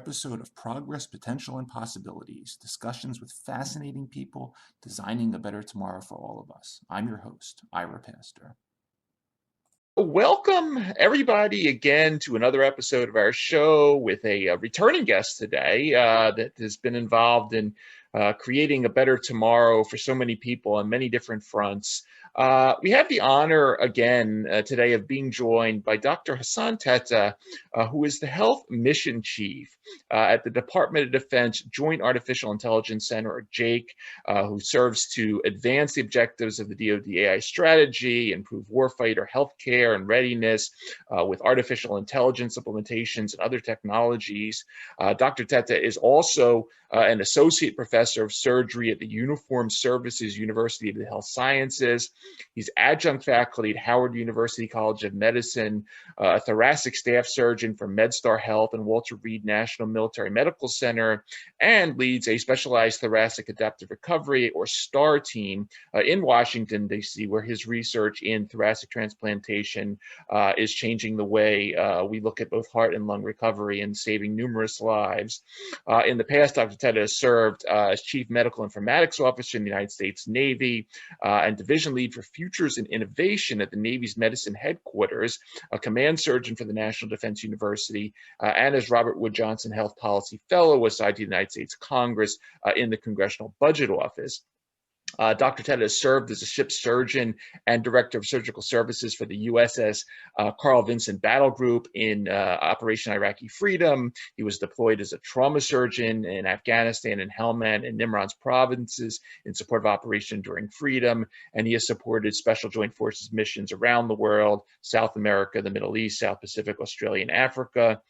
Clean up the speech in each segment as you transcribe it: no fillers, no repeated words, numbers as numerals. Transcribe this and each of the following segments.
episode of Progress, Potential, and Possibilities, discussions with fascinating people designing a better tomorrow for all of us. I'm your host, Ira Pastor. Welcome, everybody, again to another episode of our show with a returning guest today that has been involved in creating a better tomorrow for so many people on many different fronts. We have the honor again today of being joined by Dr. Hassan Tetteh, who is the Health Mission Chief at the Department of Defense Joint Artificial Intelligence Center, or JAIC, who serves to advance the objectives of the DoD AI Strategy, improve warfighter healthcare and readiness with artificial intelligence implementations and other technologies. Dr. Tetteh is also an associate professor of surgery at the Uniformed Services University of the Health Sciences. He's adjunct faculty at Howard University College of Medicine, a thoracic staff surgeon for MedStar Health and Walter Reed National Military Medical Center, and leads a Specialized Thoracic Adapted Recovery, or STAR team in Washington, D.C., where his research in thoracic transplantation is changing the way we look at both heart and lung recovery and saving numerous lives. In the past, Dr. Tetteh has served as Chief Medical Informatics Officer in the United States Navy and Division Lead for Futures and Innovation at the Navy's Medicine Headquarters, a Command Surgeon for the National Defense University, and as Robert Wood Johnson Health Policy Fellow assigned to the United States Congress in the Congressional Budget Office. Dr. Tetteh has served as a ship surgeon and director of surgical services for the USS Carl Vinson Battle Group in Operation Iraqi Freedom. He was deployed as a trauma surgeon in Afghanistan and Helmand and Nimrod's provinces in support of Operation Enduring Freedom. And he has supported Special Joint Forces missions around the world, South America, the Middle East, South Pacific, Australia, and Africa.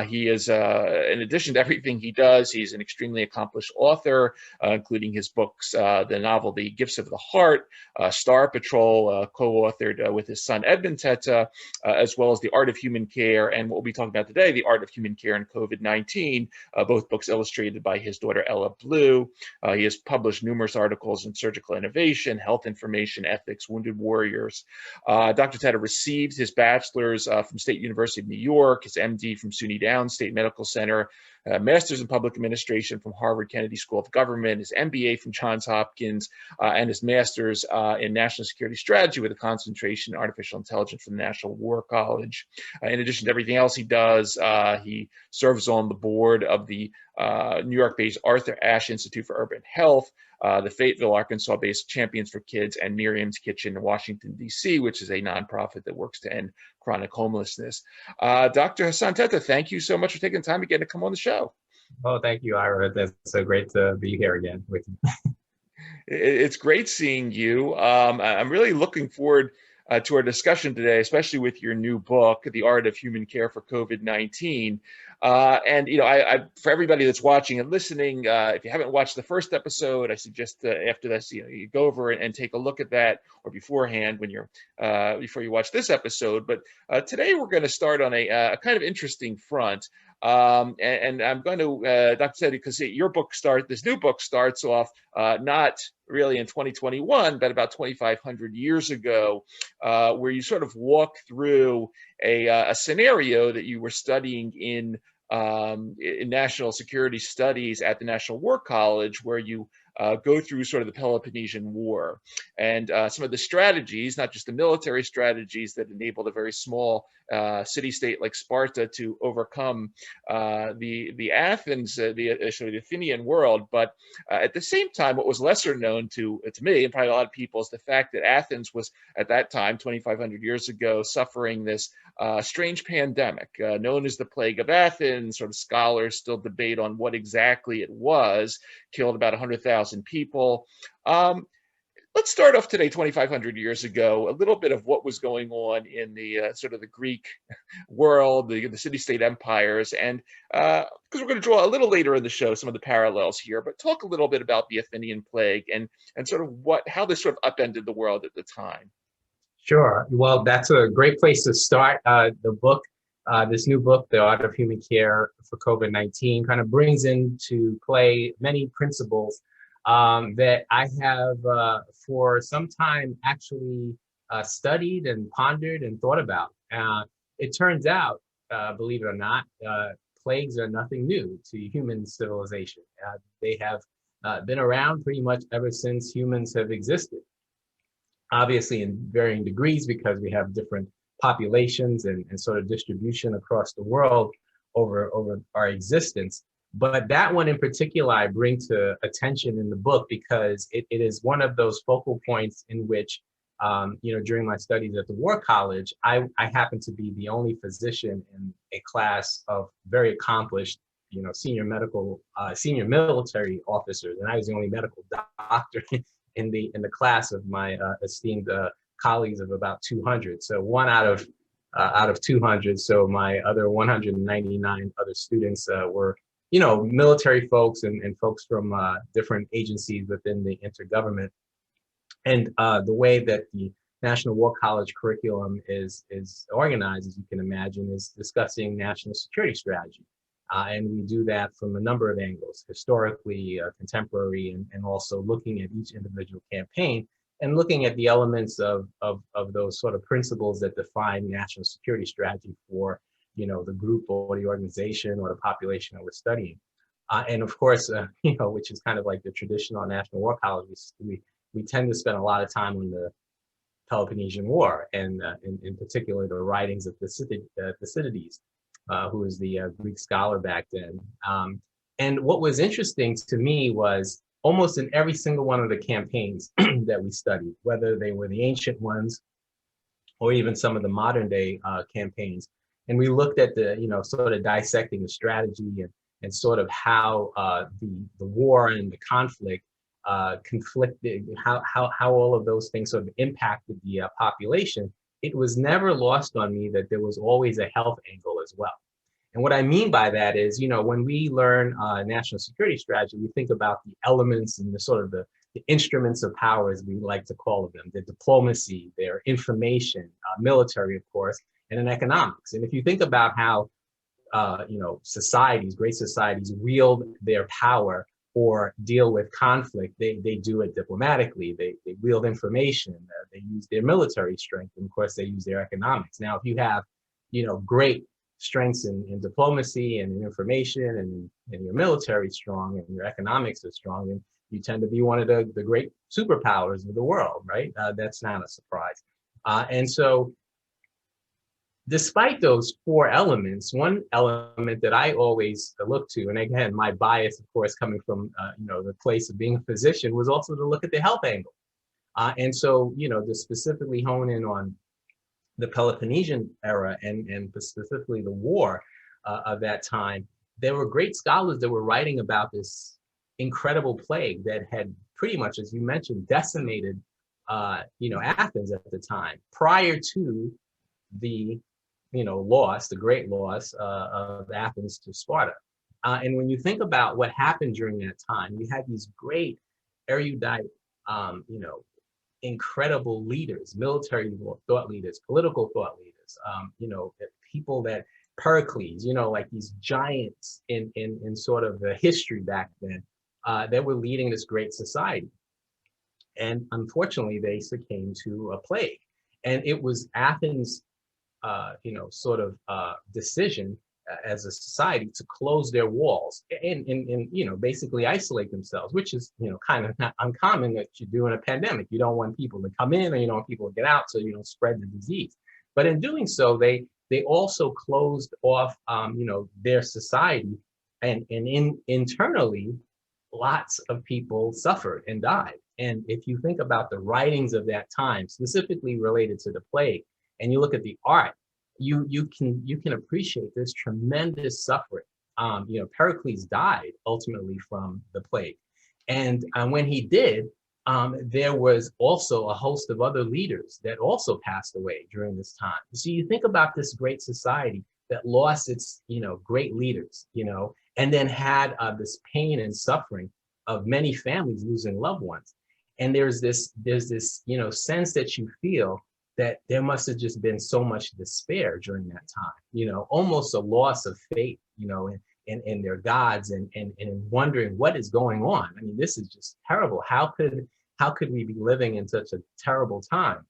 He is, in addition to everything he does, he's an extremely accomplished author, including his books, the novel The Gifts of the Heart, Star Patrol, co-authored with his son Edmund Tetteh, as well as The Art of Human Care, and what we'll be talking about today, The Art of Human Care and COVID-19, both books illustrated by his daughter Ella Blue. He has published numerous articles in surgical innovation, health information, ethics, wounded warriors. Dr. Tetteh received his bachelor's from State University of New York, his MD from SUNY Downs State Medical Center, master's in public administration from Harvard Kennedy School of Government, his MBA from Johns Hopkins, and his master's in national security strategy with a concentration in artificial intelligence from the National War College. In addition to everything else he does, he serves on the board of the New York-based Arthur Ashe Institute for Urban Health, the Fayetteville, Arkansas-based Champions for Kids, and Miriam's Kitchen in Washington, D.C., which is a nonprofit that works to end chronic homelessness. Dr. Hassan Tetteh, thank you so much for taking the time again to come on the show. Oh, thank you, Ira. It's so great to be here again with you. It's great seeing you. I'm really looking forward to our discussion today, especially with your new book, The Art of Human Care for COVID-19. And, you know, for everybody that's watching and listening, if you haven't watched the first episode, I suggest after this, you go over and take a look at that, or beforehand when you're before you watch this episode. But today we're going to start on a kind of interesting front. And I'm going to, Dr. Tetteh, because this new book starts off not really in 2021, but about 2,500 years ago, where you sort of walk through a scenario that you were studying in national security studies at the National War College, where you go through sort of the Peloponnesian War and some of the strategies, not just the military strategies that enabled a very small city-state like Sparta to overcome the Athens, the Athenian world. But at the same time, what was lesser known to me and probably a lot of people is the fact that Athens was at that time, 2,500 years ago, suffering this strange pandemic known as the Plague of Athens. Sort of scholars still debate on what exactly it was. Killed about 100,000 people. Let's start off today, 2,500 years ago, a little bit of what was going on in the sort of the Greek world, the city-state empires, and because we're going to draw a little later in the show some of the parallels here, but talk a little bit about the Athenian plague and sort of how this sort of upended the world at the time. Sure. Well, that's a great place to start. The book, this new book, The Art of Human Care for COVID-19, kind of brings into play many principles that I have for some time actually studied and pondered and thought about. It turns out, believe it or not, plagues are nothing new to human civilization. They have been around pretty much ever since humans have existed. Obviously in varying degrees because we have different populations and sort of distribution across the world over our existence. But that one in particular, I bring to attention in the book because it is one of those focal points in which, during my studies at the War College, I happened to be the only physician in a class of very accomplished, senior military officers, and I was the only medical doctor in the class of my esteemed colleagues of about 200. So one out of 200. So my other 199 other students were military folks and folks from different agencies within the intergovernment. And the way that the National War College curriculum is organized, as you can imagine, is discussing national security strategy. And we do that from a number of angles, historically, contemporary, and also looking at each individual campaign and looking at the elements of those sort of principles that define national security strategy for the group or the organization or the population that we're studying. And of course, which is kind of like the traditional National War College, we tend to spend a lot of time on the Peloponnesian War, and in particular, the writings of Thucydides, who was the Greek scholar back then. And what was interesting to me was almost in every single one of the campaigns that we studied, whether they were the ancient ones or even some of the modern day campaigns, and we looked at the, sort of dissecting the strategy and sort of how the war and the conflict conflicted, how all of those things sort of impacted the population. It was never lost on me that there was always a health angle as well. And what I mean by that is, when we learn national security strategy, we think about the elements and the sort of the instruments of power, as we like to call them, the diplomacy, their information, military, of course, and in economics. And if you think about how, societies, great societies, wield their power or deal with conflict, they do it diplomatically. They wield information. They use their military strength, and of course, they use their economics. Now, if you have, great strengths in diplomacy and in information, and your military is strong and your economics are strong, then you tend to be one of the great superpowers of the world, right? That's not a surprise. And so, despite those four elements, one element that I always look to, and again, my bias, of course, coming from the place of being a physician, was also to look at the health angle. And so, to specifically hone in on the Peloponnesian era and specifically the war of that time, there were great scholars that were writing about this incredible plague that had pretty much, as you mentioned, decimated, Athens at the time, prior to the the great loss of Athens to Sparta. And when you think about what happened during that time, we had these great erudite, incredible leaders, military thought leaders, political thought leaders, people that Pericles, like these giants in sort of the history back then that were leading this great society. And unfortunately, they succumbed to a plague. And it was Athens' decision as a society to close their walls and basically isolate themselves, which is, kind of not uncommon that you do in a pandemic. You don't want people to come in, or you don't want people to get out, so you don't spread the disease. But in doing so, they also closed off, their society, and internally, lots of people suffered and died. And if you think about the writings of that time, specifically related to the plague, and you look at the art, you can appreciate this tremendous suffering. Pericles died ultimately from the plague, and when he did, there was also a host of other leaders that also passed away during this time. So you think about this great society that lost its great leaders, and then had this pain and suffering of many families losing loved ones, and there's this sense that you feel that there must have just been so much despair during that time, almost a loss of faith, in their gods and wondering what is going on. I mean, this is just terrible. How could we be living in such a terrible time?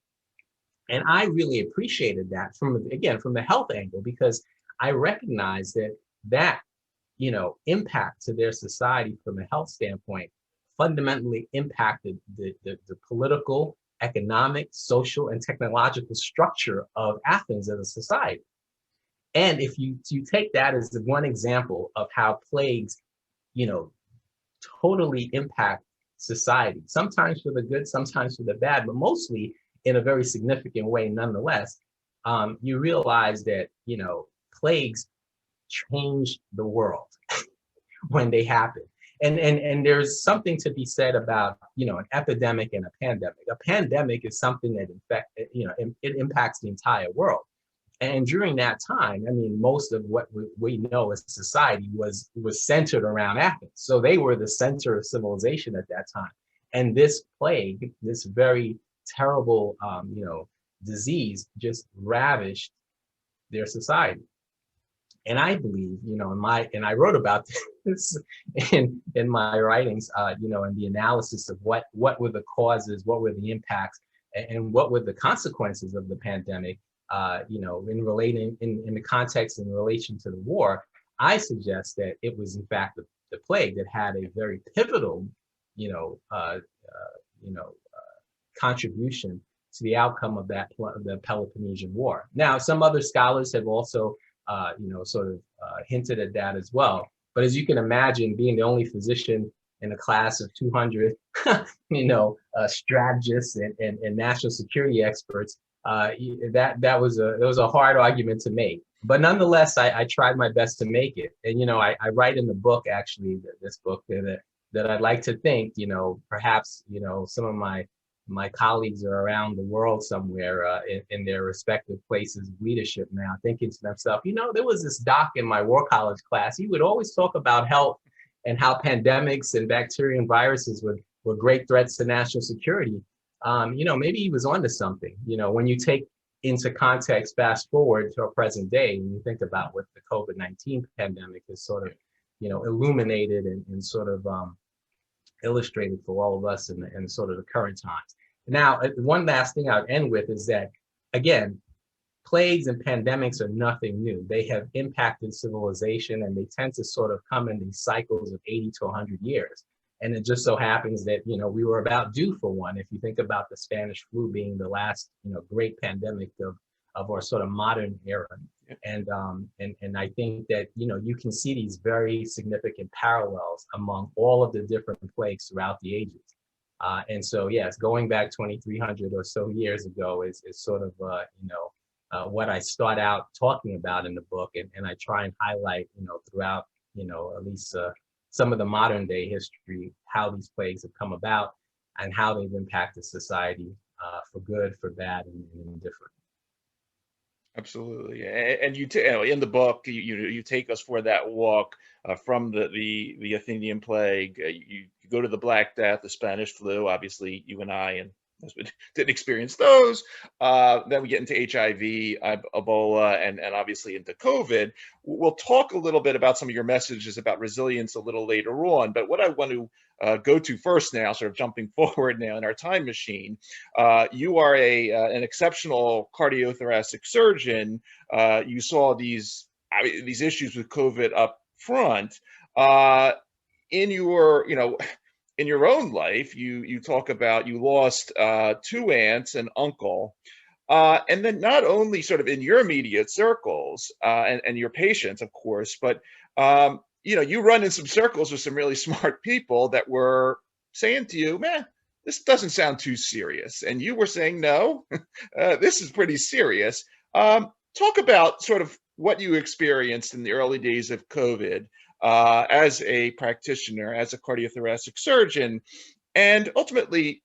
And I really appreciated that from the health angle, because I recognize that impact to their society from a health standpoint fundamentally impacted the political, economic, social, and technological structure of Athens as a society. And if you take that as the one example of how plagues, totally impact society, sometimes for the good, sometimes for the bad, but mostly in a very significant way nonetheless, you realize that, plagues change the world when they happen. And there's something to be said about, an epidemic and a pandemic. A pandemic is something that it impacts the entire world. And during that time, most of what we know as society was centered around Athens. So they were the center of civilization at that time. And this plague, this very terrible, disease, just ravished their society. And I believe, and I wrote about this in my writings, in the analysis of what were the causes, what were the impacts, and what were the consequences of the pandemic. In the context in relation to the war, I suggest that it was in fact the plague that had a very pivotal, contribution to the outcome of the Peloponnesian War. Now, some other scholars have also, hinted at that as well. But as you can imagine, being the only physician in a class of 200, strategists and national security experts, that was a hard argument to make. But nonetheless, I tried my best to make it. And, I write in the book, actually, this book, that I'd like to think, perhaps, some of my colleagues are around the world somewhere in their respective places of leadership now, thinking to themselves, there was this doc in my war college class. He would always talk about health and how pandemics and bacteria and viruses were great threats to national security. Maybe he was onto something. When you take into context, fast forward to our present day, and you think about what the COVID-19 pandemic has sort of, illuminated and sort of illustrated for all of us in sort of the current times. Now, one last thing I'll end with is that, again, plagues and pandemics are nothing new. They have impacted civilization, and they tend to sort of come in these cycles of 80 to 100 years. And it just so happens that, we were about due for one. If you think about the Spanish flu being the last, great pandemic of our sort of modern era. And I think that, you can see these very significant parallels among all of the different plagues throughout the ages. And so, yes, going back 2,300 or so years ago is sort of, what I start out talking about in the book. And I try and highlight, throughout, at least some of the modern day history, how these plagues have come about and how they've impacted society for good, for bad, and indifferent. Absolutely, and in the book, you take us for that walk from the Athenian plague. You go to the Black Death, the Spanish flu. Obviously, you and I didn't experience those. Then we get into HIV, Ebola, and obviously into COVID. We'll talk a little bit about some of your messages about resilience a little later on. But what I want to go to first now, sort of jumping forward now in our time machine, you are an exceptional cardiothoracic surgeon. You saw these issues with COVID up front. In your own life, you talk about you lost 2 aunts and uncle, and then not only sort of in your immediate circles and your patients, of course, but you run in some circles with some really smart people that were saying to you, man, this doesn't sound too serious. And you were saying, no, this is pretty serious. Talk about sort of what you experienced in the early days of COVID as a practitioner, as a cardiothoracic surgeon, and ultimately,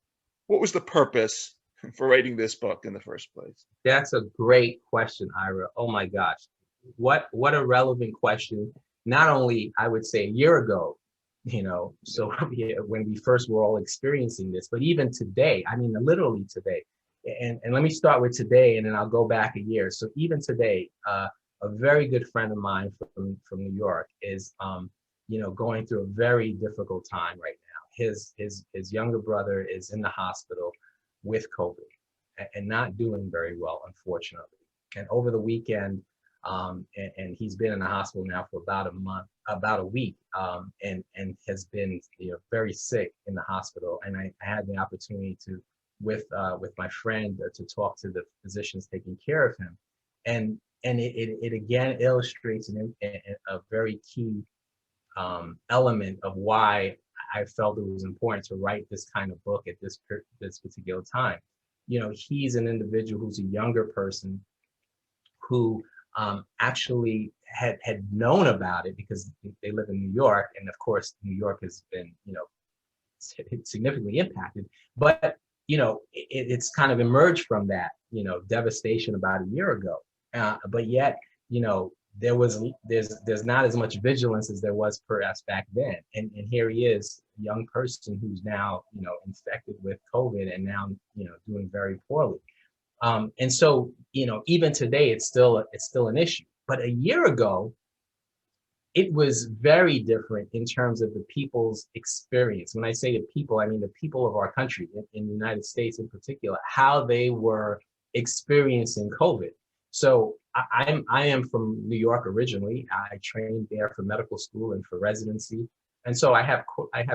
what was the purpose for writing this book in the first place? That's a great question, Ira. Oh my gosh, what a relevant question. Not only, I would say, a year ago, so when we first were all experiencing this, but even today, literally today. And let me start with today, and then I'll go back a year. So even today, a very good friend of mine from New York is, going through a very difficult time right now. His younger brother is in the hospital with COVID and not doing very well, unfortunately. And over the weekend, and he's been in the hospital now for about a month. about a week, and has been, very sick in the hospital. And I had the opportunity to, with my friend, to talk to the physicians taking care of him, and it again illustrates a very key element of why I felt it was important to write this kind of book at this particular time. He's an individual who's a younger person who actually had known about it because they live in New York, and of course New York has been significantly impacted. But it's kind of emerged from that devastation about a year ago. But yet there's not as much vigilance as there was perhaps back then. And here he is, a young person who's now infected with COVID and now doing very poorly. And so even today it's still an issue. But a year ago, it was very different in terms of the people's experience. When I say the people, I mean the people of our country, in the United States in particular, how they were experiencing COVID. So I am from New York originally. I trained there for medical school and for residency, and so I have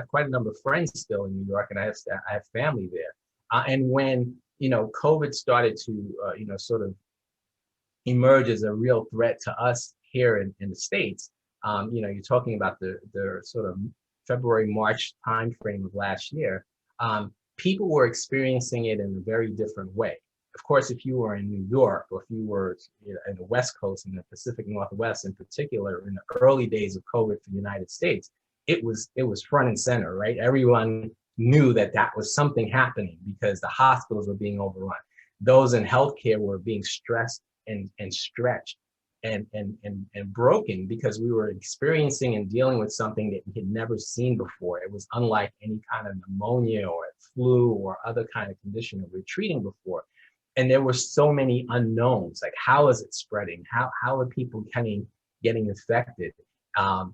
quite a number of friends still in New York, and I have family there. And when COVID started to sort of emerge as a real threat to us here in the States, you're talking about the sort of February, March timeframe of last year. People were experiencing it in a very different way. Of course, if you were in New York, or if you were in the West Coast, in the Pacific Northwest in particular, in the early days of COVID for the United States, it was front and center, right? Everyone knew that was something happening because the hospitals were being overrun. Those in healthcare were being stressed and stretched and broken because we were experiencing and dealing with something that we had never seen before. It was unlike any kind of pneumonia or flu or other kind of condition that we were treating before. And there were so many unknowns, like how is it spreading? How are people getting infected? How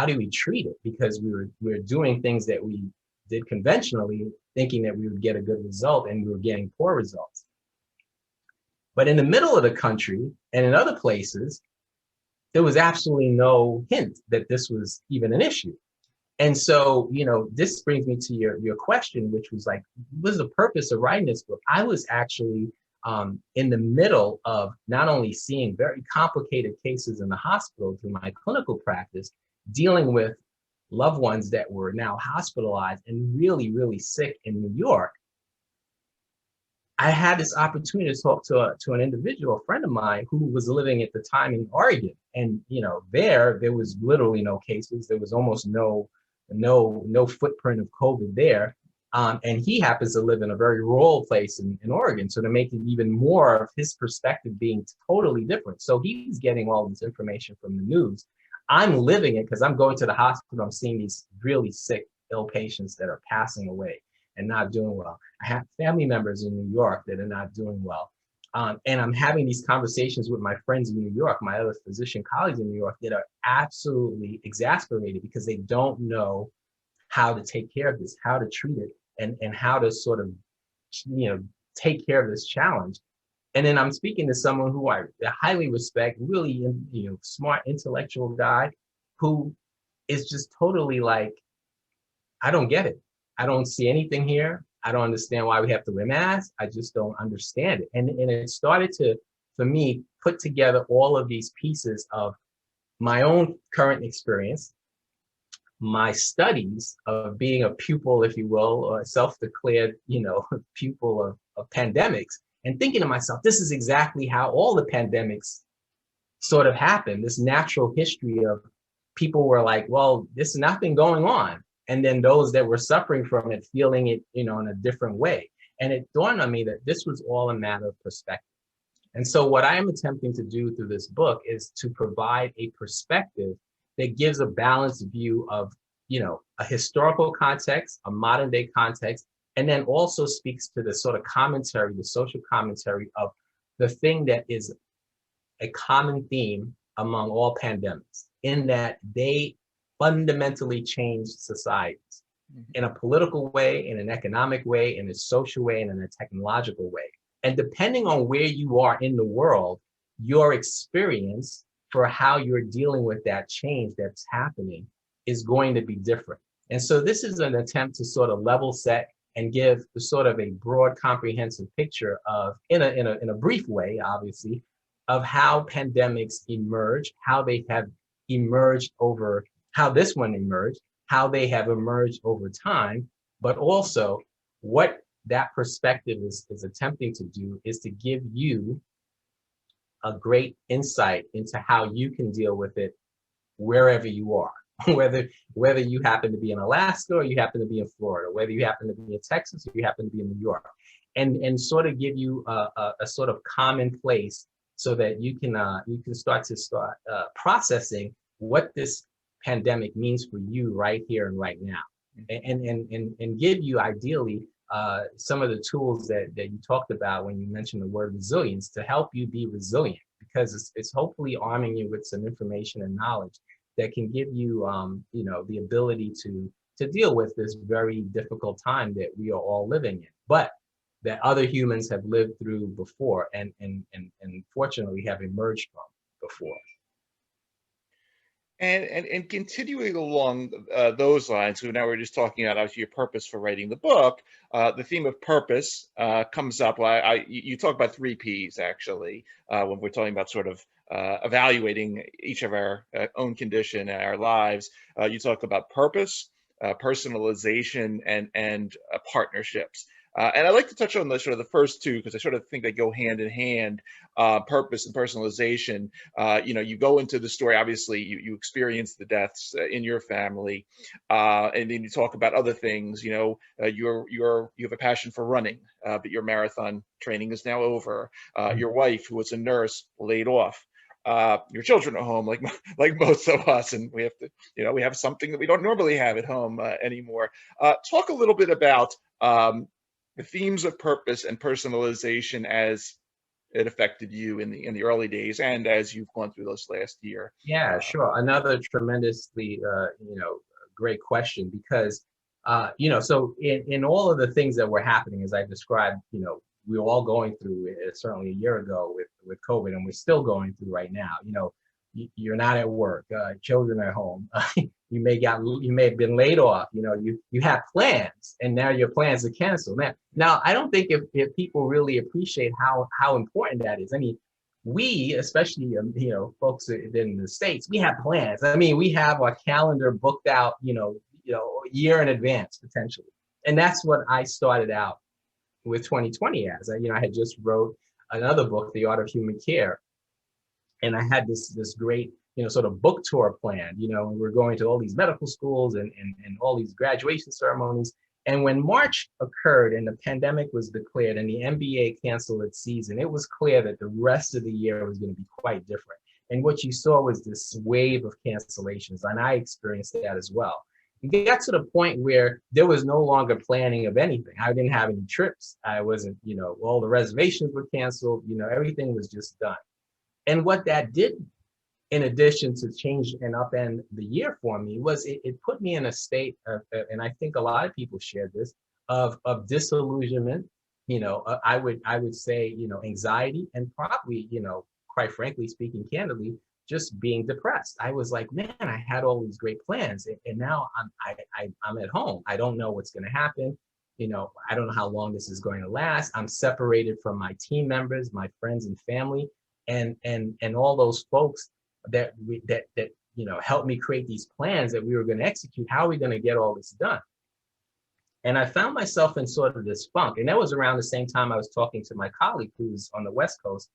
do we treat it? Because we were doing things that we did conventionally, thinking that we would get a good result, and we were getting poor results. But in the middle of the country and in other places, there was absolutely no hint that this was even an issue. And so, this brings me to your question, which was like, what was the purpose of writing this book? I was actually in the middle of not only seeing very complicated cases in the hospital through my clinical practice, dealing with loved ones that were now hospitalized and really, really sick in New York. I had this opportunity to talk to an individual, a friend of mine, who was living at the time in Oregon. And, there was literally no cases. There was almost no footprint of COVID there. And he happens to live in a very rural place in Oregon. So to make it even more of his perspective being totally different. So he's getting all this information from the news. I'm living it because I'm going to the hospital. I'm seeing these really sick, ill patients that are passing away and not doing well. I have family members in New York that are not doing well. And I'm having these conversations with my friends in New York, my other physician colleagues in New York, that are absolutely exasperated because they don't know how to take care of this, how to treat it, and how to sort of, take care of this challenge. And then I'm speaking to someone who I highly respect, really, smart, intellectual guy, who is just totally like, I don't get it. I don't see anything here. I don't understand why we have to wear masks. I just don't understand it. And it started to, for me, put together all of these pieces of my own current experience, my studies of being a pupil, if you will, or a self-declared, pupil of pandemics, and thinking to myself, this is exactly how all the pandemics sort of happened. This natural history of people were like, well, there's nothing going on. And then those that were suffering from it, feeling it, in a different way. And it dawned on me that this was all a matter of perspective. And so what I am attempting to do through this book is to provide a perspective that gives a balanced view of, a historical context, a modern day context, and then also speaks to the sort of commentary, the social commentary of the thing that is a common theme among all pandemics, in that they fundamentally change societies in a political way, in an economic way, in a social way, and in a technological way. And depending on where you are in the world, your experience for how you're dealing with that change that's happening is going to be different. And so this is an attempt to sort of level set and give sort of a broad, comprehensive picture of, in a brief way, obviously, of how pandemics emerge, how they have emerged over, how this one emerged, how they have emerged over time, but also what that perspective is attempting to do is to give you a great insight into how you can deal with it wherever you are. whether you happen to be in Alaska or you happen to be in Florida, whether you happen to be in Texas or you happen to be in New York, and sort of give you a sort of common place so that you can start processing what this pandemic means for you right here and right now, and give you ideally some of the tools that you talked about when you mentioned the word resilience to help you be resilient, because it's hopefully arming you with some information and knowledge that can give you, the ability to deal with this very difficult time that we are all living in, but that other humans have lived through before and fortunately have emerged from before. And continuing along those lines, so now we're just talking about obviously your purpose for writing the book. The theme of purpose comes up. You talk about 3 Ps actually when we're talking about sort of evaluating each of our own condition and our lives. You talk about purpose, personalization, and partnerships. And I'd like to touch on the sort of the first 2 because I sort of think they go hand in hand. Purpose and personalization. You go into the story. Obviously, you experience the deaths in your family, and then you talk about other things. You have a passion for running, but your marathon training is now over. Your wife, who was a nurse, laid off. Your children at home, like most of us, and we have to, we have something that we don't normally have at home anymore. Talk a little bit about the themes of purpose and personalization as it affected you in the early days and as you've gone through this last year. Yeah, sure. Another tremendously, great question, because, so in all of the things that were happening, as I described, we were all going through it certainly a year ago with COVID, and we're still going through right now. You're not at work, children are home. You may have been laid off. You have plans, and now your plans are canceled. Now I don't think if people really appreciate how important that is. I mean, we, especially folks in the States, we have plans. I mean, we have our calendar booked out, a year in advance potentially, and that's what I started out with 2020 as. I had just wrote another book, The Art of Human Care, and I had this great sort of book tour planned. And we're going to all these medical schools and all these graduation ceremonies. And when March occurred and the pandemic was declared and the NBA canceled its season, it was clear that the rest of the year was going to be quite different. And what you saw was this wave of cancellations, and I experienced that as well. It got to the point where there was no longer planning of anything. I didn't have any trips. I wasn't, all the reservations were canceled. Everything was just done. And what that did, in addition to change and upend the year for me, was it put me in a state of, and I think a lot of people share this, of disillusionment. I would say, anxiety, and probably, quite frankly, speaking candidly, just being depressed. I was like, man, I had all these great plans, and now I'm at home. I don't know what's going to happen. I don't know how long this is going to last. I'm separated from my team members, my friends and family, and all those folks that helped me create these plans that we were going to execute. How are we going to get all this done? And I found myself in sort of this funk. And that was around the same time I was talking to my colleague who's on the West Coast.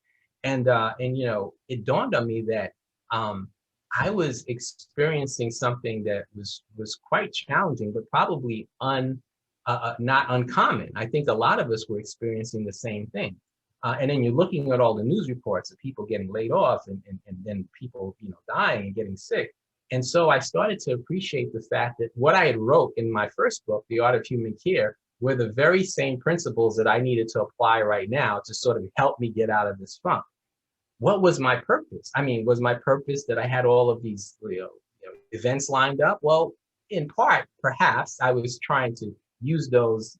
And it dawned on me that I was experiencing something that was quite challenging, but probably not uncommon. I think a lot of us were experiencing the same thing. And then you're looking at all the news reports of people getting laid off and then people, dying and getting sick. And so I started to appreciate the fact that what I had wrote in my first book, The Art of Human Care, were the very same principles that I needed to apply right now to sort of help me get out of this funk. What was my purpose? I mean, was my purpose that I had all of these events lined up? Well, in part, perhaps I was trying to use those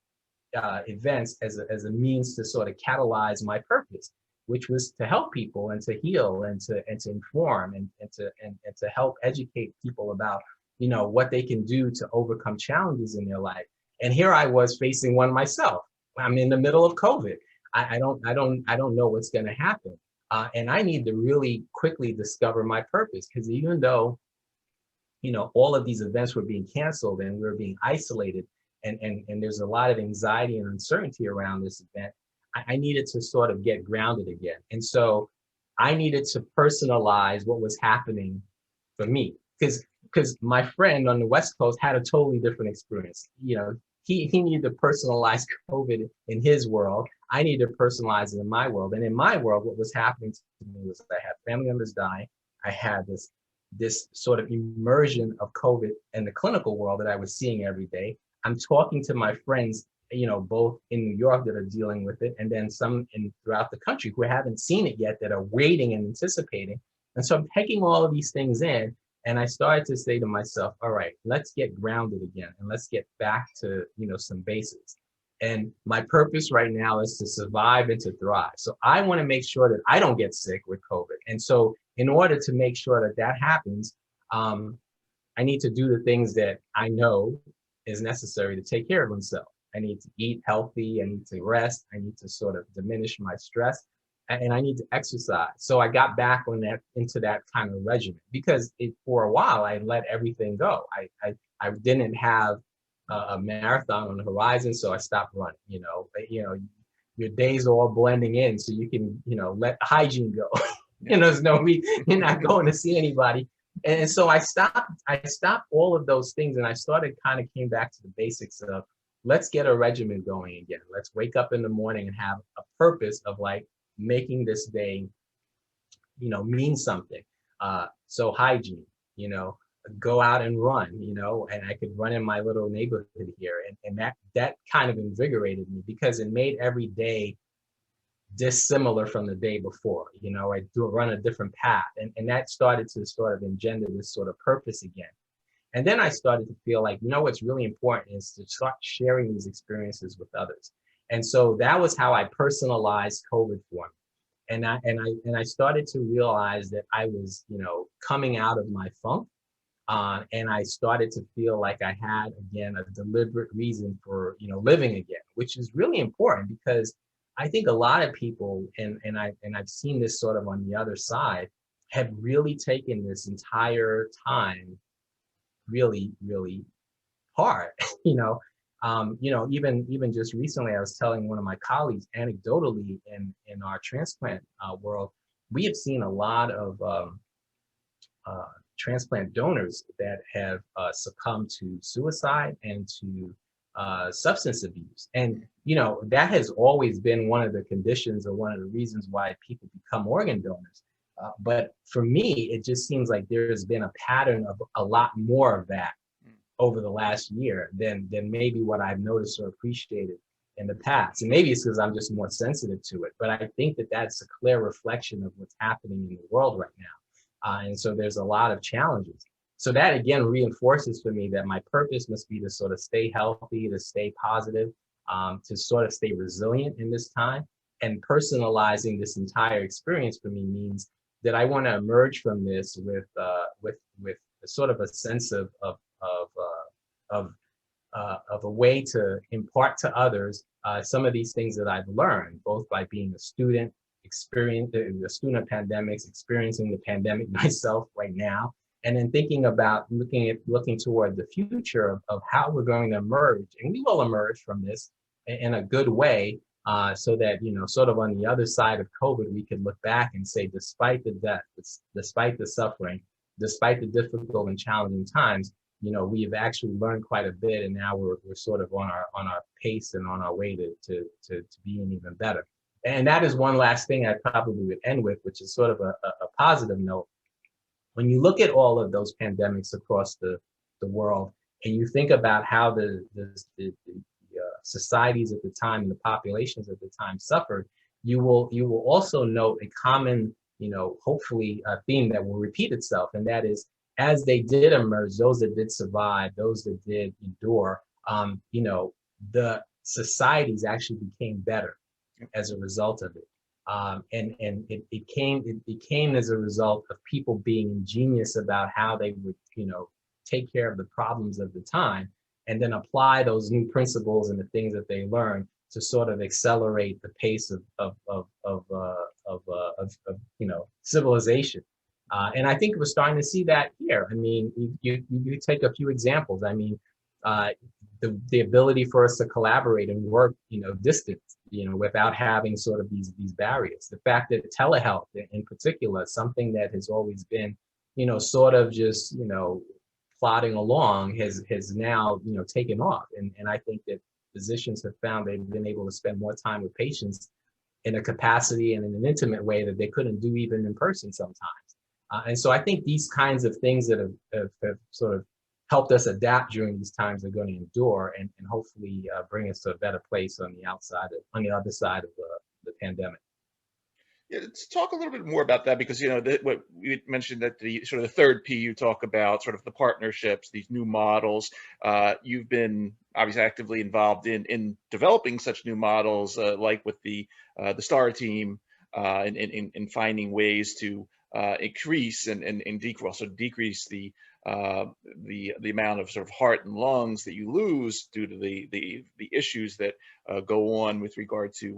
events as a means to sort of catalyze my purpose. which was to help people and to heal and to inform and to help educate people about, what they can do to overcome challenges in their life. And here I was facing one myself. I'm in the middle of COVID. I don't know what's going to happen. And I need to really quickly discover my purpose, because even though, all of these events were being canceled and we were being isolated, and there's a lot of anxiety and uncertainty around this event, I needed to sort of get grounded again. And so I needed to personalize what was happening for me, because my friend on the West Coast had a totally different experience. He needed to personalize COVID in his world. I needed to personalize it in my world. And in my world, what was happening to me was I had family members dying. I had this sort of immersion of COVID in the clinical world that I was seeing every day. I'm talking to my friends, both in New York that are dealing with it, and then some throughout the country who haven't seen it yet, that are waiting and anticipating. And so I'm taking all of these things in, and I started to say to myself, all right, let's get grounded again, and let's get back to, some basics. And my purpose right now is to survive and to thrive. So I want to make sure that I don't get sick with COVID. And so in order to make sure that that happens, I need to do the things that I know is necessary to take care of myself. I need to eat healthy. I need to rest. I need to sort of diminish my stress, and I need to exercise. So I got back into that kind of regimen, because for a while I let everything go. I didn't have a marathon on the horizon, so I stopped running. Your days are all blending in, so you can let hygiene go. There's no you're not going to see anybody. And so I stopped all of those things, and I came back to the basics of, let's get a regimen going again. Let's wake up in the morning and have a purpose of making this day, mean something. So hygiene, go out and run, and I could run in my little neighborhood here. And that kind of invigorated me, because it made every day dissimilar from the day before. I run a different path, and that started to sort of engender this sort of purpose again. And then I started to feel like, what's really important is to start sharing these experiences with others. And so that was how I personalized COVID for me. And I started to realize that I was, coming out of my funk, and I started to feel like I had, again, a deliberate reason for, living again, which is really important, because I think a lot of people, and I've seen this sort of on the other side, have really taken this entire time really, really hard. Even just recently, I was telling one of my colleagues, anecdotally, in our transplant world, we have seen a lot of transplant donors that have succumbed to suicide and to substance abuse. And, that has always been one of the conditions, or one of the reasons why people become organ donors. But for me, it just seems like there's been a pattern of a lot more of that over the last year than maybe what I've noticed or appreciated in the past. And maybe it's because I'm just more sensitive to it, but I think that that's a clear reflection of what's happening in the world right now. And so there's a lot of challenges. So that again reinforces for me that my purpose must be to sort of stay healthy, to stay positive, to sort of stay resilient in this time. And personalizing this entire experience for me means that I want to emerge from this with sort of a sense of a way to impart to others some of these things that I've learned, both by being a student, a student of pandemics, experiencing the pandemic myself right now, and then thinking about looking toward the future of how we're going to emerge. And we will emerge from this in a good way, so that, sort of on the other side of COVID, we can look back and say, despite the death, despite the suffering, despite the difficult and challenging times, we've actually learned quite a bit, and now we're sort of on our pace and on our way to being even better. And that is one last thing I probably would end with, which is sort of a positive note. When you look at all of those pandemics across the world, and you think about how the societies at the time and the populations at the time suffered, you will also note a common, hopefully a theme that will repeat itself, and that is, as they did emerge, those that did survive, those that did endure, the societies actually became better as a result of it. And it came as a result of people being ingenious about how they would, take care of the problems of the time, and then apply those new principles and the things that they learned to sort of accelerate the pace of civilization. And I think we're starting to see that here. I mean, you take a few examples. I mean, the ability for us to collaborate and work, distance, without having sort of these barriers. The fact that telehealth in particular, something that has always been, sort of just, plodding along, has now, taken off. And I think that physicians have found they've been able to spend more time with patients in a capacity and in an intimate way that they couldn't do even in person sometimes. And so I think these kinds of things that have sort of helped us adapt during these times are going to endure and hopefully bring us to a better place on the other side of the pandemic. Yeah, let's talk a little bit more about that, because what you mentioned, that the sort of the third P you talk about, sort of the partnerships, these new models. You've been obviously actively involved in developing such new models, like with the STAR team, in finding ways to increase and decrease the amount of sort of heart and lungs that you lose due to the issues that go on with regard to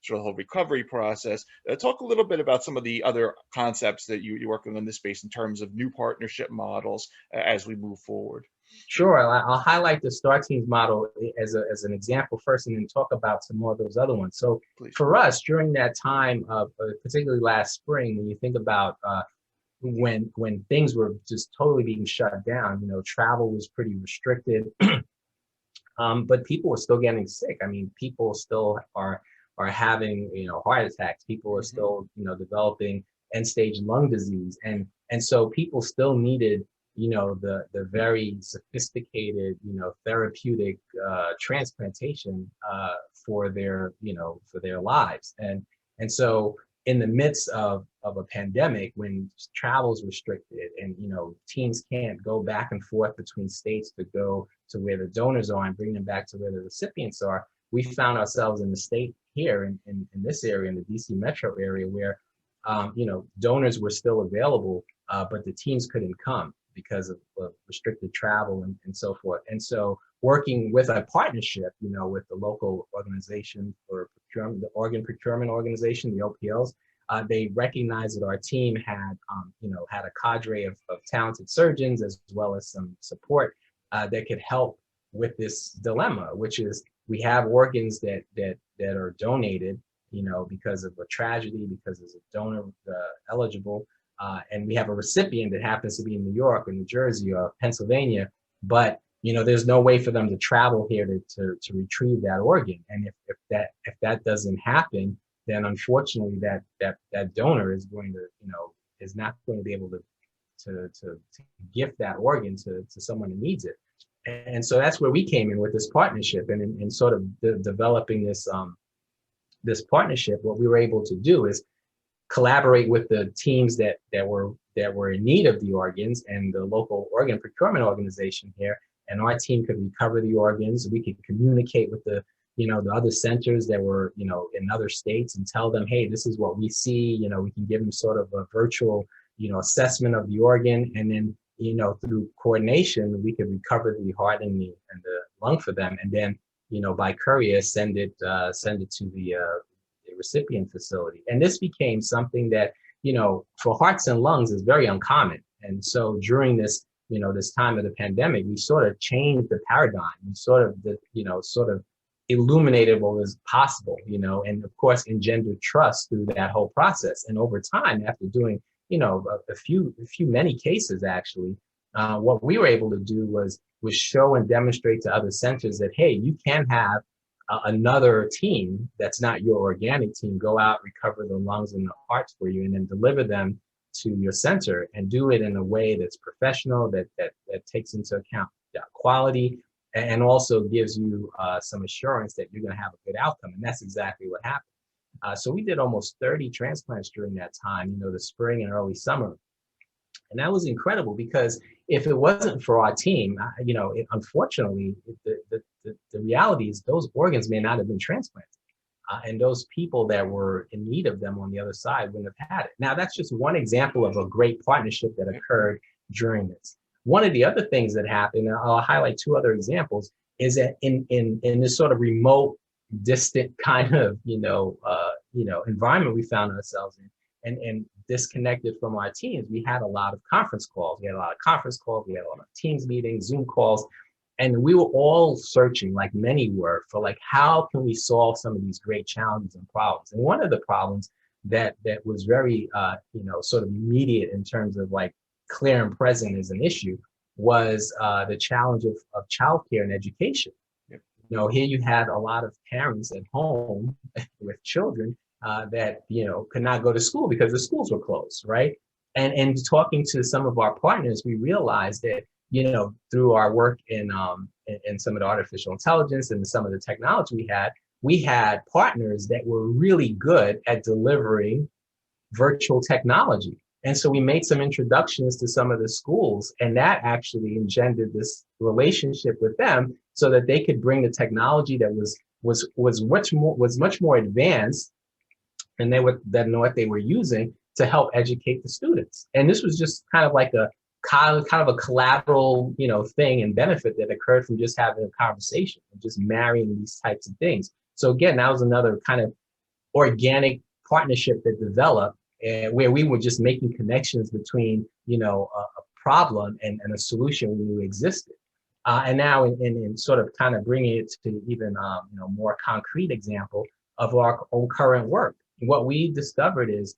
sort of the whole recovery process. Talk a little bit about some of the other concepts that you're working on in this space in terms of new partnership models as we move forward. Sure, I'll highlight the STAR teams model as an example first, and then talk about some more of those other ones. So Please. For us, during that time, particularly last spring, when you think about when things were just totally being shut down, travel was pretty restricted, but people were still getting sick. I mean, people still are having, heart attacks. People are still, developing end-stage lung disease. And so people still needed, the very sophisticated, therapeutic transplantation for their lives. And so in the midst of a pandemic, when travel's restricted and, teams can't go back and forth between states to go to where the donors are and bring them back to where the recipients are, we found ourselves in the state here in this area, in the DC metro area, where, donors were still available, but the teams couldn't come because of restricted travel and so forth. And so working with a partnership, with the local organization for procurement, the organ procurement organization, the OPLs, they recognized that our team had, had a cadre of talented surgeons, as well as some support that could help with this dilemma, which is we have organs that are donated, because of a tragedy, because there's a donor eligible, and we have a recipient that happens to be in New York or New Jersey or Pennsylvania, but there's no way for them to travel here to retrieve that organ. And if that doesn't happen, then unfortunately that donor is going to, is not going to be able to gift that organ to someone who needs it. And so that's where we came in with this partnership, and in sort of developing this partnership. What we were able to do is collaborate with the teams that were in need of the organs and the local organ procurement organization here, and our team could recover the organs. We could communicate with the other centers that were in other states and tell them, hey, this is what we see. We can give them sort of a virtual assessment of the organ, and then through coordination we could recover the heart and the lung for them, and then by courier send it to the recipient facility. And this became something that for hearts and lungs is very uncommon. And so during this this time of the pandemic, we sort of changed the paradigm. We sort of illuminated what was possible, and of course engendered trust through that whole process. And over time, after doing many cases actually, what we were able to do was show and demonstrate to other centers that, hey, you can have another team that's not your organic team go out, recover the lungs and the hearts for you, and then deliver them to your center, and do it in a way that's professional, that takes into account quality, and also gives you some assurance that you're going to have a good outcome. And that's exactly what happened. So we did almost 30 transplants during that time, the spring and early summer. And that was incredible, because if it wasn't for our team, unfortunately, the reality is those organs may not have been transplanted. and those people that were in need of them on the other side wouldn't have had it. Now, that's just one example of a great partnership that occurred during this. One of the other things that happened, and I'll highlight two other examples, is that in this sort of remote, distant kind of environment we found ourselves in, and disconnected from our teams, we had a lot of conference calls. We had a lot of Teams meetings, Zoom calls, and we were all searching, like many were, for like, how can we solve some of these great challenges and problems? And one of the problems that was very sort of immediate in terms of like clear and present as an issue was the challenge of childcare and education. Yep. Here you had a lot of parents at home with children that could not go to school because the schools were closed, right? And talking to some of our partners, we realized that through our work in some of the artificial intelligence and some of the technology we had partners that were really good at delivering virtual technology. And so we made some introductions to some of the schools, and that actually engendered this relationship with them so that they could bring the technology that was much more advanced than what they were using to help educate the students. And this was just kind of like a collateral, thing and benefit that occurred from just having a conversation and just marrying these types of things. So again, that was another kind of organic partnership that developed, where we were just making connections between, a problem and a solution we knew existed. And now in sort of kind of bringing it to even, more concrete example of our own current work. What we discovered is,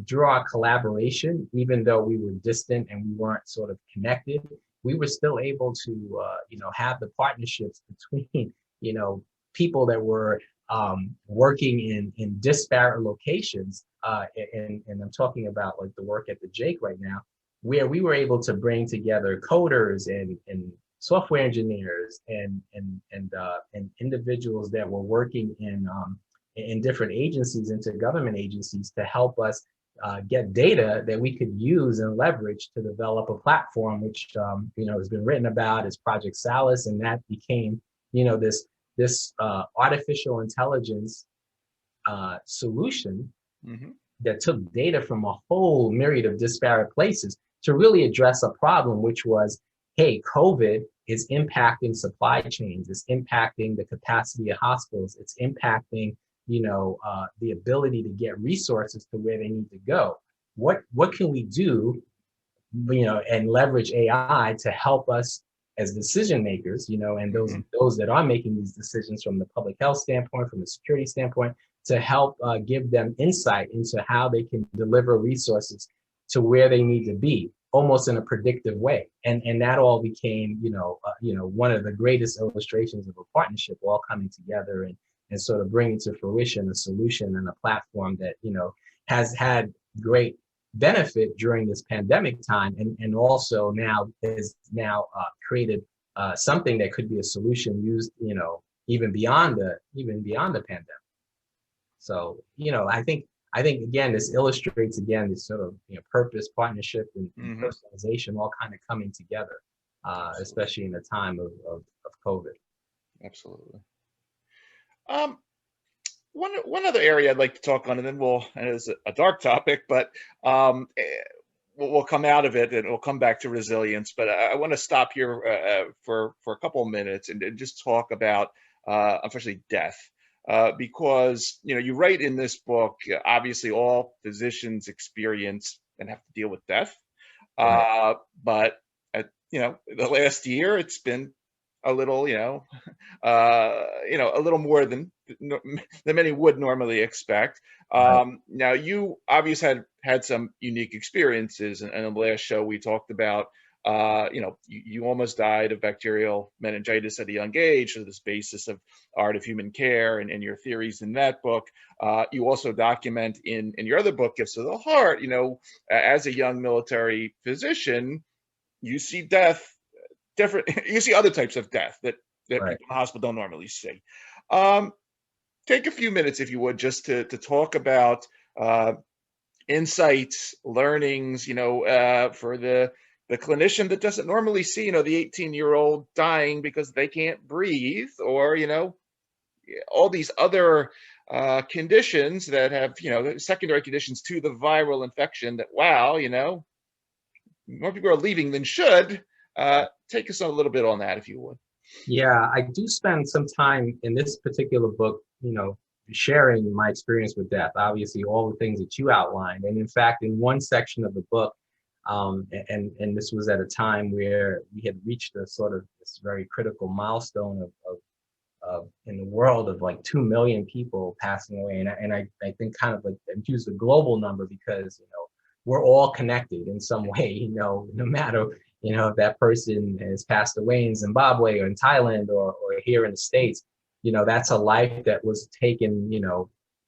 through our collaboration, even though we were distant and we weren't sort of connected, we were still able to, have the partnerships between, people that were working in disparate locations. And I'm talking about like the work at the JAIC right now, where we were able to bring together coders and software engineers and individuals that were working in different agencies, intergovernment agencies, to help us get data that we could use and leverage to develop a platform, which has been written about as Project Salus, and that became this artificial intelligence solution that took data from a whole myriad of disparate places to really address a problem, which was, hey, COVID is impacting supply chains, it's impacting the capacity of hospitals, it's impacting the ability to get resources to where they need to go. What can we do, and leverage AI to help us as decision makers, and those that are making these decisions from the public health standpoint, from the security standpoint, to help give them insight into how they can deliver resources to where they need to be, almost in a predictive way. And that all became, one of the greatest illustrations of a partnership all coming together and sort of bringing to fruition a solution and a platform that, has had great benefit during this pandemic time, and also is created something that could be a solution used, even beyond the pandemic. So, I think again, this illustrates again this sort of purpose, partnership, and personalization all kind of coming together, especially in the time of COVID. Absolutely. One other area I'd like to talk on, and then and it's a dark topic, but we'll come out of it and we'll come back to resilience. But I want to stop here for a couple of minutes and just talk about, unfortunately, death. Because you write in this book, obviously all physicians experience and have to deal with death. Right. But the last year, it's been a little, a little more than many would normally expect. Right. Now, you obviously had some unique experiences, and in the last show we talked about, you almost died of bacterial meningitis at a young age, so this basis of art of human care and your theories in that book. You also document in your other book, Gifts of the Heart, as a young military physician, you see death different. You see other types of death that right. People in the hospital don't normally see. Take a few minutes, if you would, just to talk about insights, learnings, for the clinician that doesn't normally see, the 18-year-old dying because they can't breathe, or, all these other conditions that have, secondary conditions to the viral infection that, wow, more people are leaving than should. Take us a little bit on that, if you would. Yeah, I do spend some time in this particular book, sharing my experience with death, obviously all the things that you outlined. And in fact, in one section of the book, and this was at a time where we had reached a sort of this very critical milestone of in the world of like 2 million people passing away. And I think kind of like use the global number because, we're all connected in some way, no matter, if that person has passed away in Zimbabwe or in Thailand or here in the States, that's a life that was taken,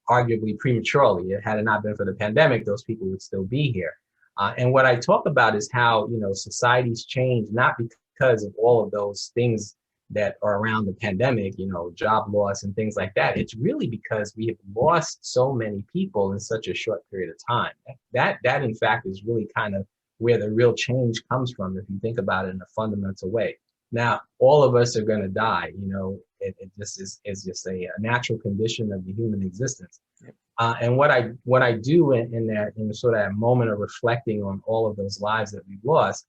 arguably prematurely. Had it not been for the pandemic, those people would still be here. And what I talk about is how, societies change, not because of all of those things that are around the pandemic, job loss and things like that. It's really because we have lost so many people in such a short period of time. That in fact is really kind of where the real change comes from, if you think about it in a fundamental way. Now, all of us are going to die. It just is just a natural condition of the human existence. And what I do in sort of that moment of reflecting on all of those lives that we've lost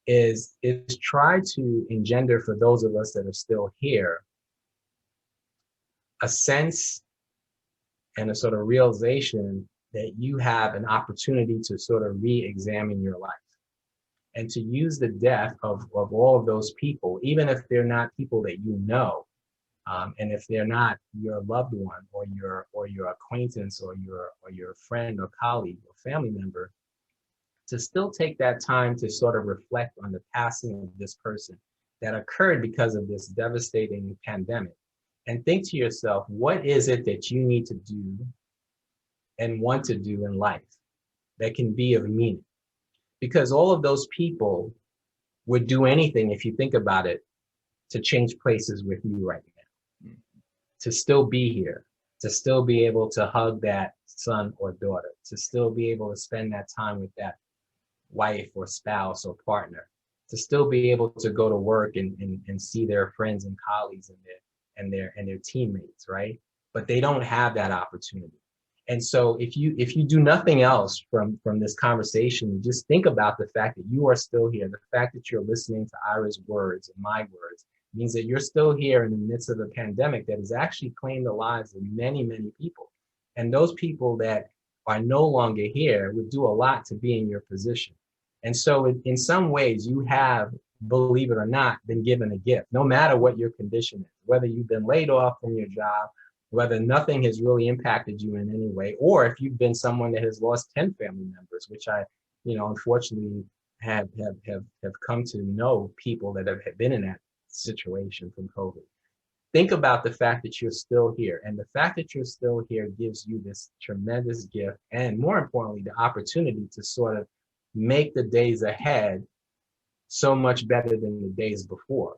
is try to engender for those of us that are still here a sense and a sort of realization that you have an opportunity to sort of re-examine your life and to use the death of all of those people, even if they're not people that you know, and if they're not your loved one or your acquaintance or your friend or colleague or family member, to still take that time to sort of reflect on the passing of this person that occurred because of this devastating pandemic, and think to yourself, what is it that you need to do and want to do in life that can be of meaning? Because all of those people would do anything, if you think about it, to change places with you right now, to still be here, to still be able to hug that son or daughter, to still be able to spend that time with that wife or spouse or partner, to still be able to go to work and see their friends and colleagues and their teammates, right? But they don't have that opportunity. And so if you do nothing else from this conversation, just think about the fact that you are still here. The fact that you're listening to Ira's words and my words means that you're still here in the midst of a pandemic that has actually claimed the lives of many, many people. And those people that are no longer here would do a lot to be in your position. And so in some ways you have, believe it or not, been given a gift, no matter what your condition is, whether you've been laid off from your job, whether nothing has really impacted you in any way, or if you've been someone that has lost 10 family members, which I, unfortunately have come to know people that have been in that situation from COVID. Think about the fact that you're still here. And the fact that you're still here gives you this tremendous gift, and more importantly, the opportunity to sort of make the days ahead so much better than the days before.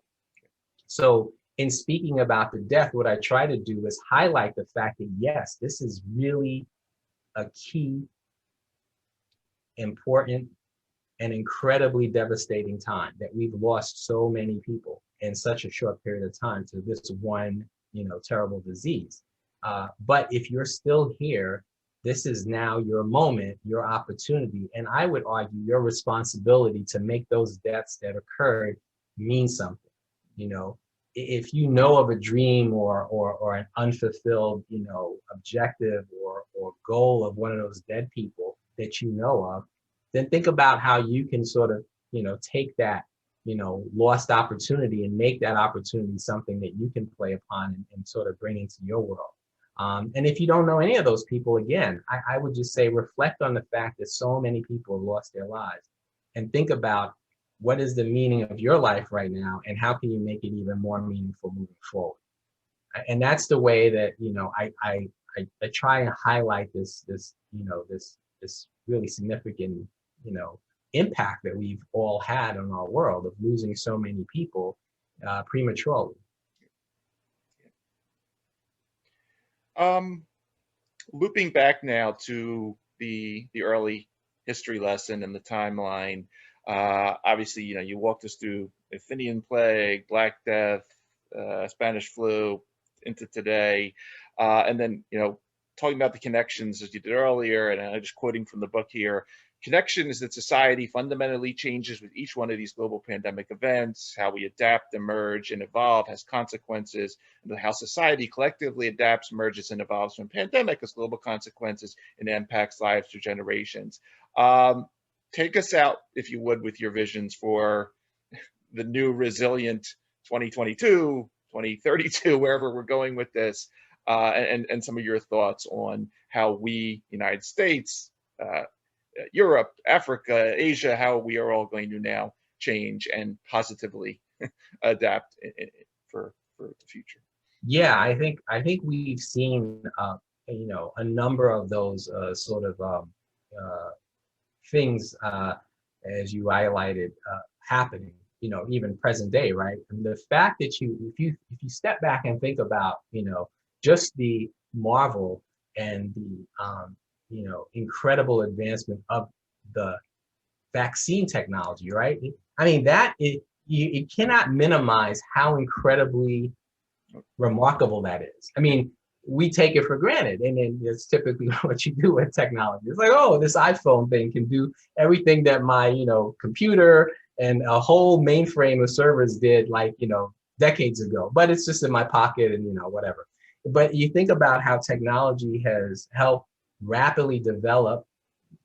So in speaking about the death, what I try to do is highlight the fact that, yes, this is really a key, important, and incredibly devastating time that we've lost so many people in such a short period of time to this one, terrible disease. But if you're still here, this is now your moment, your opportunity, and I would argue your responsibility to make those deaths that occurred mean something. If you know of a dream or an unfulfilled, objective or goal of one of those dead people that you know of, then think about how you can sort of, take that, lost opportunity and make that opportunity something that you can play upon and sort of bring into your world. And if you don't know any of those people, again, I would just say reflect on the fact that so many people have lost their lives, and think about what is the meaning of your life right now and how can you make it even more meaningful moving forward. And that's the way that, I try and highlight this really significant, impact that we've all had on our world of losing so many people prematurely. Looping back now to the early history lesson and the timeline, obviously, you walked us through the Athenian plague, Black Death, Spanish flu, into today. And then, talking about the connections as you did earlier, and I'm just quoting from the book here, connection is that society fundamentally changes with each one of these global pandemic events. How we adapt, emerge, and evolve has consequences, and how society collectively adapts, emerges, and evolves from pandemic has global consequences and impacts lives for generations. Take us out, if you would, with your visions for the new resilient 2022, 2032, wherever we're going with this, and some of your thoughts on how we, United States, Europe, Africa, Asia, how we are all going to now change and positively adapt for the future. Yeah, I think we've seen a number of those sort of things as you highlighted happening, even present day, right? And the fact that if you step back and think about, just the marvel and the incredible advancement of the vaccine technology, right? I mean, you cannot minimize how incredibly remarkable that is. I mean, we take it for granted, and then it's typically what you do with technology. It's like, oh, this iPhone thing can do everything that my computer and a whole mainframe of servers did, like decades ago. But it's just in my pocket, and whatever. But you think about how technology has helped rapidly develop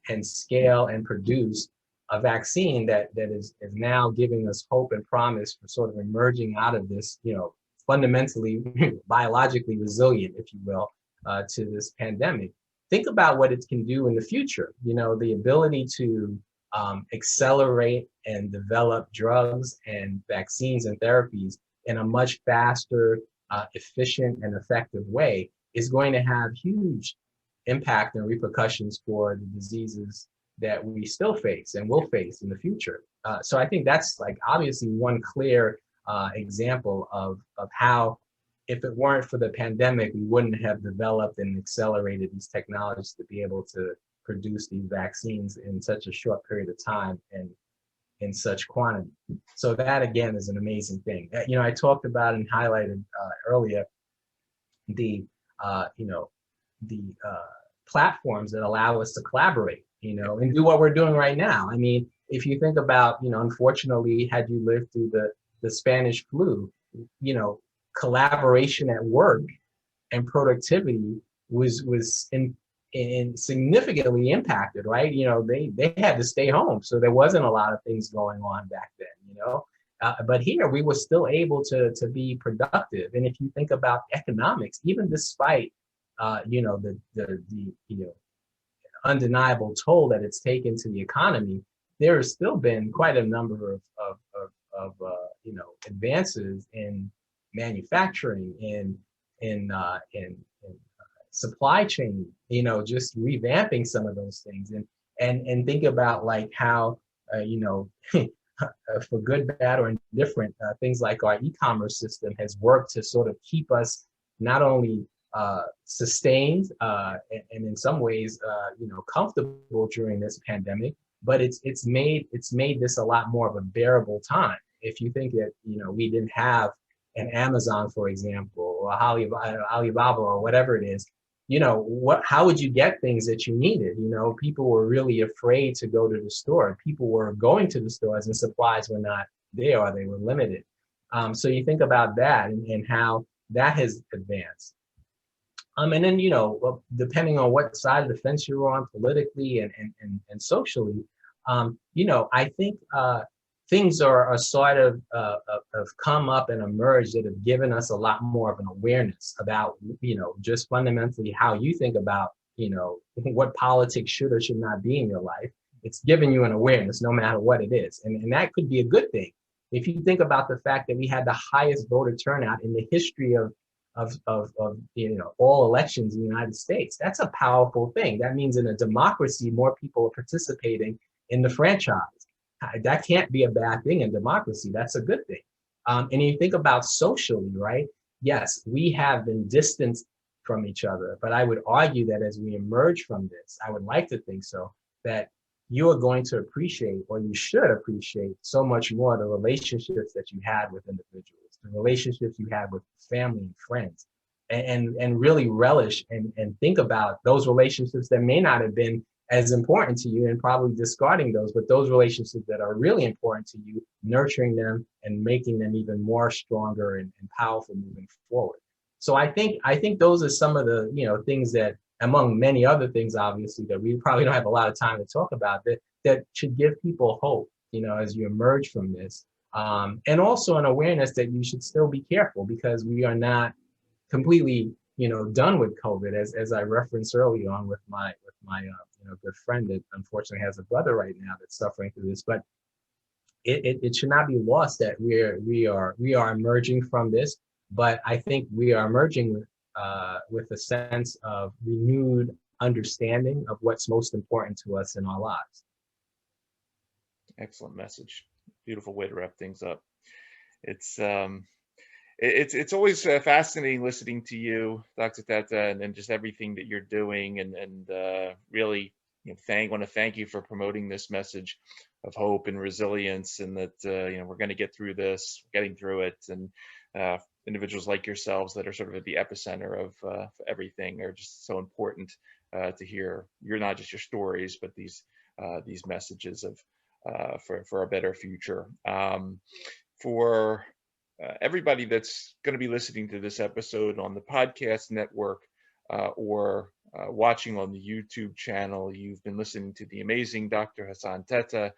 and scale and produce a vaccine that is now giving us hope and promise for sort of emerging out of this, fundamentally biologically resilient, if you will, to this pandemic. Think about what it can do in the future. The ability to accelerate and develop drugs and vaccines and therapies in a much faster, efficient, and effective way is going to have huge impact and repercussions for the diseases that we still face and will face in the future. So I think that's like obviously one clear example of how, if it weren't for the pandemic, we wouldn't have developed and accelerated these technologies to be able to produce these vaccines in such a short period of time and in such quantity. So that again is an amazing thing. I talked about and highlighted earlier the platforms that allow us to collaborate, and do what we're doing right now. I mean, if you think about, unfortunately, had you lived through the Spanish flu, collaboration at work and productivity was in significantly impacted, right? They had to stay home, so there wasn't a lot of things going on back then, but here we were still able to be productive. And if you think about economics, even despite the undeniable toll that it's taken to the economy, there has still been quite a number of advances in manufacturing, in supply chain, just revamping some of those things, and think about like how for good, bad, or indifferent, things like our e-commerce system has worked to sort of keep us not only sustained and in some ways comfortable during this pandemic, but it's made this a lot more of a bearable time. If you think that we didn't have an Amazon, for example, or Alibaba or whatever it is, how would you get things that you needed? People were really afraid to go to the store. People were going to the stores and supplies were not there, or they were limited. So you think about that and how that has advanced. And then, depending on what side of the fence you're on politically and socially, I think things are sort of have come up and emerged that have given us a lot more of an awareness about, just fundamentally how you think about, what politics should or should not be in your life. It's given you an awareness no matter what it is. And that could be a good thing. If you think about the fact that we had the highest voter turnout in the history of all elections in the United States, that's a powerful thing. That means in a democracy, more people are participating in the franchise. That can't be a bad thing in democracy. That's a good thing. And you think about socially, right? Yes, we have been distanced from each other, but I would argue that as we emerge from this, I would like to think so, that you are going to appreciate, or you should appreciate, so much more the relationships that you had with individuals, the relationships you had with family and friends, and really relish and think about those relationships that may not have been as important to you, and probably discarding those, but those relationships that are really important to you, nurturing them and making them even more stronger and powerful moving forward. So I think those are some of the, you know, things that, among many other things, obviously, that we probably don't have a lot of time to talk about, that should give people hope, you know, as you emerge from this. And also an awareness that you should still be careful, because we are not completely, you know, done with COVID, as I referenced early on with my you know, good friend that unfortunately has a brother right now that's suffering through this. But it should not be lost that we are emerging from this. But I think we are emerging with a sense of renewed understanding of what's most important to us in our lives. Excellent message. Beautiful way to wrap things up. It's always fascinating listening to you, Dr. Tetteh, and just everything that you're doing, and really, you know, want to thank you for promoting this message of hope and resilience, and that you know, we're going to get through this, getting through it, and individuals like yourselves that are sort of at the epicenter of everything are just so important to hear. You're not just your stories, but these messages of for a better future. For everybody that's going to be listening to this episode on the podcast network or watching on the YouTube channel, you've been listening to the amazing Dr. Hassan Tetteh,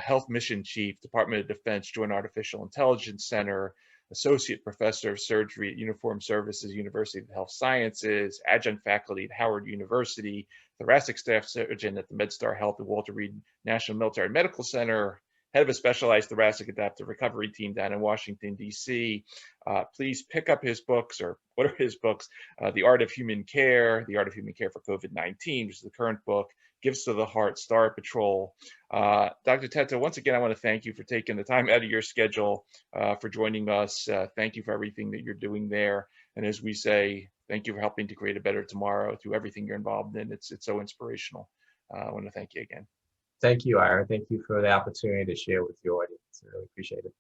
Health Mission Chief, Department of Defense Joint Artificial Intelligence Center, Associate Professor of Surgery at Uniformed Services University of Health Sciences, Adjunct Faculty at Howard University, Thoracic Staff Surgeon at the MedStar Health and Walter Reed National Military Medical Center, head of a Specialized Thoracic Adapted Recovery team down in Washington, D.C. Please pick up his books, or what are his books? The Art of Human Care, The Art of Human Care for COVID-19, which is the current book, Gifts to the Heart, Star Patrol. Dr. Tetteh, once again, I want to thank you for taking the time out of your schedule for joining us. Thank you for everything that you're doing there. And as we say, thank you for helping to create a better tomorrow through everything you're involved in. It's so inspirational. I want to thank you again. Thank you, Ira. Thank you for the opportunity to share with your audience. I really appreciate it.